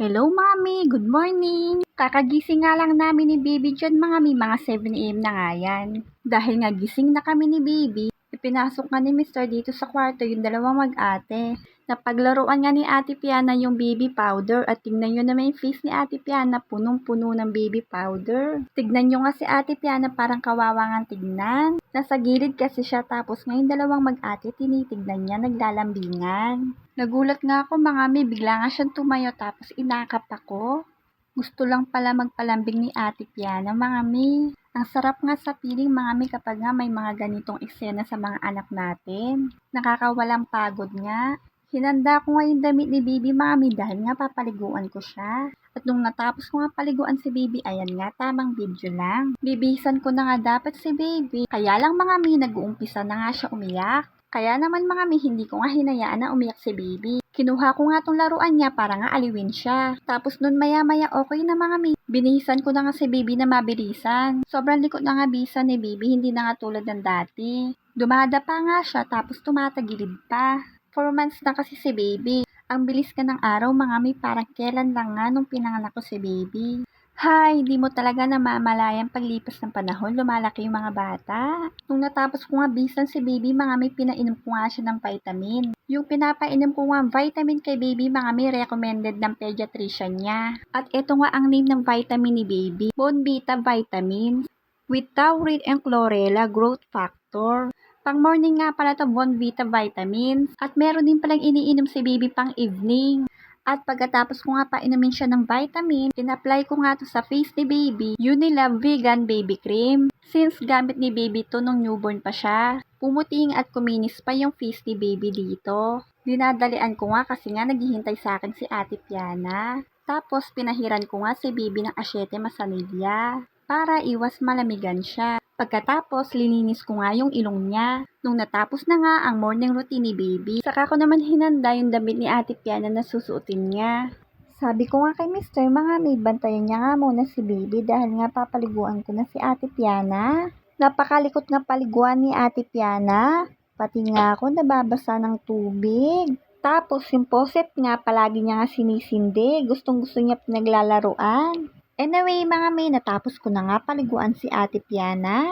Hello, Mami! Good morning! Kakagising nga lang namin ni Baby dyan, mga 7 AM na nga yan. Dahil nga gising na kami ni Baby, ipinasok nga ni Mr. dito sa kwarto yung dalawang mag-ate. Napaglaruan nga ni Ate Piana yung baby powder at tignan nyo naman yung face ni Ate Piana, punong-puno ng baby powder. Tignan nyo nga si Ate Piana, parang kawawa nga tignan. Nasa gilid kasi siya, tapos ngayon dalawang mag-ate tinitignan niya, naglalambingan. Nagulat nga ako, bigla nga siyang tumayo tapos inakap ako. Gusto lang pala magpalambing ni Ate Piana, Ang sarap nga sa piling, kapag nga may mga ganitong eksena sa mga anak natin. Nakakawalang pagod nga. Hinanda ko nga yung damit ni Baby, dahil nga papaliguan ko siya. At nung natapos ko nga paliguan si Baby, ayan nga, tamang video lang. Bibihisan ko na nga dapat si Baby. Kaya lang nag-uumpisa na nga siya umiyak. Kaya naman hindi ko nga hinayaan na umiyak si Baby. Kinuha ko nga tong laruan niya para nga aliwin siya. Tapos nun maya-maya okay na binihisan ko na nga si Baby na mabilisan. Sobrang likot na nga bisa ni Baby, hindi na nga tulad ng dati. Dumada pa nga siya tapos tumatagilid pa. 4 months na kasi si Baby. Ang bilis ka ng araw, parang kailan lang nga nung pinanganak ko si Baby. Hay, hindi mo talaga namamalayan paglipas ng panahon, lumalaki yung mga bata. Nung natapos ko nga bisan si Baby, pinainom ko nga siya ng vitamin. Yung pinapainom ko nga vitamin kay Baby, recommended ng pediatrician niya. At ito nga ang name ng vitamin ni Baby, Bonvita Vitamins, with taurine and chlorella growth factor. Pang morning nga pala to, Bonvita Vitamins. At meron din palang iniinom si Baby pang evening. At pagkatapos ko nga painumin siya ng vitamin, in-apply ko nga to sa face ni Baby, Unilove Vegan Baby Cream. Since gamit ni Baby to nung newborn pa siya, pumuting at kuminis pa yung face ni Baby dito. Dinadalian ko nga kasi nga naghihintay sa akin si Ate Piana. Tapos pinahiran ko nga si Baby ng asyete masanilya para iwas malamigan siya. Pagkatapos, lininis ko nga yung ilong niya. Nung natapos na nga ang morning routine ni Baby, saka ko naman hinanda yung damit ni Ate Piana na susuotin niya. Sabi ko nga kay Mr. Bantayan niya nga muna si Baby dahil nga papaliguan ko na si Ate Piana. Napakalikot nga paliguan ni Ate Piana. Pati nga ako nababasa ng tubig. Tapos yung poset nga palagi niya nga sinisindi. Gustong-gusto niya pinaglalaruan. Anyway, natapos ko na nga paliguan si Ate Piana.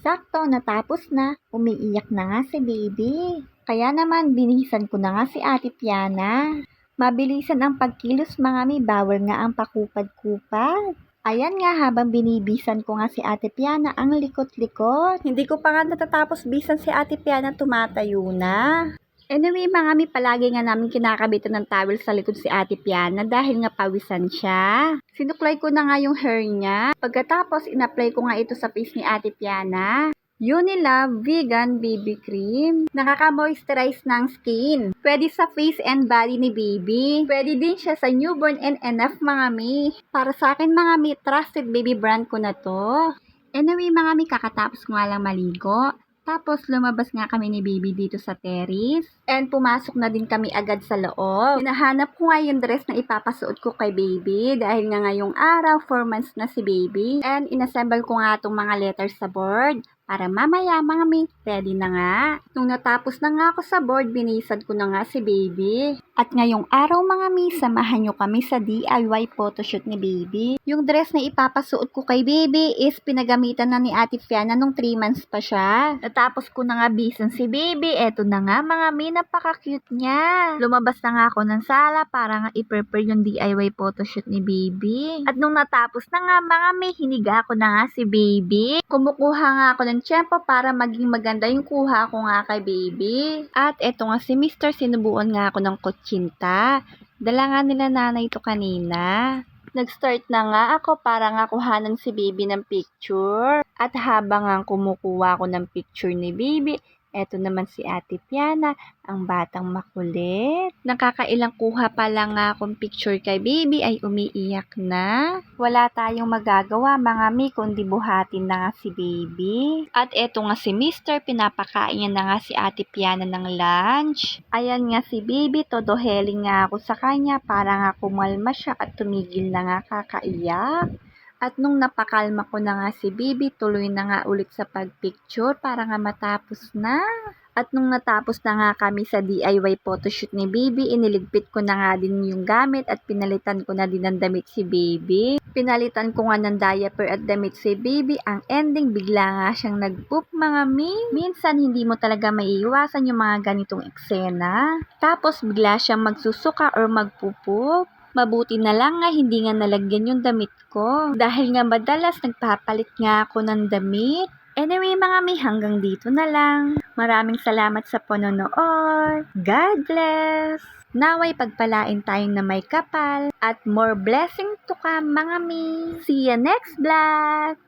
Sakto, natapos na. Umiiyak na nga si Baby. Kaya naman, binihisan ko na nga si Ate Piana. Mabilisan ang pagkilos, bawal nga ang pakupad-kupad. Ayan nga, habang binibisan ko nga si Ate Piana, ang likot-likot. Hindi ko pa nga natatapos bisan si Ate Piana, tumatayo na. Anyway, palagi nga namin kinakabitan ng towel sa likod si Ate Piana dahil nga pawisan siya. Sinuklay ko na nga yung hair niya. Pagkatapos, in-apply ko nga ito sa face ni Ate Piana. Unilove Vegan Baby Cream. Nakaka-moisturize ng skin. Pwede sa face and body ni Baby. Pwede din siya sa newborn and enough, Para sa akin, trusted baby brand ko na to. Anyway, kakatapos ko nga lang maligo. Tapos, lumabas nga kami ni Baby dito sa terrace. And pumasok na din kami agad sa loob. Hinahanap ko nga yung dress na ipapasuot ko kay Baby. Dahil nga ngayong araw, 4 months na si Baby. And inassemble ko nga itong mga letters sa board. Para mamaya, ready na nga. Nung natapos na nga ako sa board, binisan ko na nga si Baby. At ngayong araw, samahan nyo kami sa DIY photoshoot ni Baby. Yung dress na ipapasuot ko kay Baby is pinagamitan na ni Ate Piana nung 3 months pa siya. Natapos ko na nga bisan si Baby. Eto na nga, napaka-cute niya. Lumabas na nga ako ng sala para nga i-prepare yung DIY photoshoot ni Baby. At nung natapos na nga, hiniga ko na nga si Baby. Kumukuha nga ako ng tiyempo para maging maganda yung kuha ko nga kay Baby. At eto nga si Mr. Sinubuan nga ako ng kutsinta. Dala nga nila nanay ito kanina. Nag-start na nga ako para nga kuhanan si Baby ng picture. At habang nga kumukuha ako ng picture ni Baby, eto naman si Ate Piana, ang batang makulit. Nakakailang kuha pa lang nga akong picture kay Baby ay umiiyak na. Wala tayong magagawa kundi buhatin na nga si Baby. At eto nga si Mr. Pinapakain niya na nga si Ate Piana ng lunch. Ayan nga si Baby, todo heling nga ako sa kanya para nga kumalma siya at tumigil na nga kakaiyak. At nung napakalma ko na nga si Baby, tuloy na nga ulit sa pagpicture para nga matapos na. At nung natapos na nga kami sa DIY photoshoot ni Baby, iniligpit ko na nga din yung gamit at pinalitan ko na din ng damit si Baby. Pinalitan ko nga ng diaper at damit si Baby. Ang ending, bigla nga siyang nag-poop mga mi. Minsan, hindi mo talaga maiiwasan yung mga ganitong eksena. Tapos, bigla siyang magsusuka or magpupoop. Mabuti na lang nga hindi nga nalagyan yung damit ko. Dahil nga madalas nagpapalit nga ako ng damit. Anyway mga mi, hanggang dito na lang. Maraming salamat sa panonood. God bless! Naway pagpalain tayong na may kapal at more blessing to come mga mi. See ya next vlog!